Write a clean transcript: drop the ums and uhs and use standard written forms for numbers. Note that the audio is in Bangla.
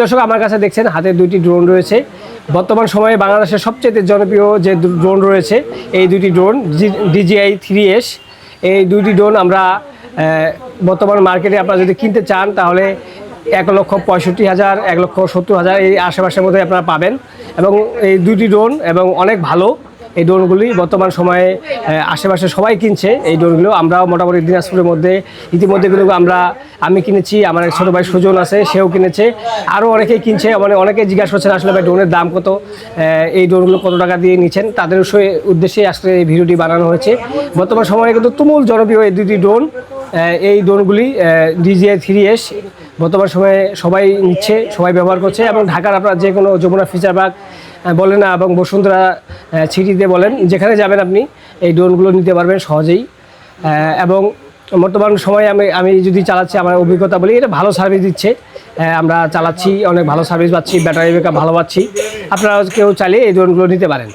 দর্শক আমার কাছে দেখছেন হাতে দুইটি ড্রোন রয়েছে। বর্তমান সময়ে বাংলাদেশের সবচেয়ে জনপ্রিয় যে ড্রোন রয়েছে এই দুইটি ড্রোন DJI 3S। এই দুইটি ড্রোন আমরা বর্তমান মার্কেটে আপনারা যদি কিনতে চান তাহলে 1,65,000 1,70,000 এই আশেপাশের মধ্যে আপনারা পাবেন। এবং এই দুইটি ড্রোন এবং অনেক ভালো এই ড্রোনগুলি বর্তমান সময়ে আশেপাশে সবাই কিনছে। এই ড্রোনগুলো আমরাও মোটামুটি দিনাজপুরের মধ্যে ইতিমধ্যে এগুলো আমি কিনেছি, আমার এক ছোটো ভাই সুজন আছে সেও কিনেছে, আরও অনেকেই কিনছে। মানে অনেকেই জিজ্ঞাসা করছেন আসলে ভাই ড্রোনের দাম কত, এই ড্রোনগুলো কত টাকা দিয়ে নিচ্ছেন, তাদের উদ্দেশ্যে আজকে এই ভিডিওটি বানানো হয়েছে। বর্তমান সময়ে কিন্তু তুমুল জনপ্রিয় এই দুটি ড্রোন। এই ড্রোনগুলি DJI 3S বর্তমান সময়ে সবাই নিচ্ছে, সবাই ব্যবহার করছে। এবং ঢাকার আপনার যে কোনো যমুনা ফিচার পার্ক বলেন না এবং বসুন্ধরা সিটিতে বলেন, যেখানে যাবেন আপনি এই ড্রোনগুলো নিতে পারবেন সহজেই। এবং বর্তমান সময়ে আমি যদি চালাচ্ছি আমার অভিজ্ঞতা বলি, এটা ভালো সার্ভিস দিচ্ছে। আমরা চালাচ্ছি, অনেক ভালো সার্ভিস পাচ্ছি, ব্যাটারি ব্যাকআপ ভালো পাচ্ছি। আপনারা কেউ চাইলে এই ড্রোনগুলো নিতে পারেন।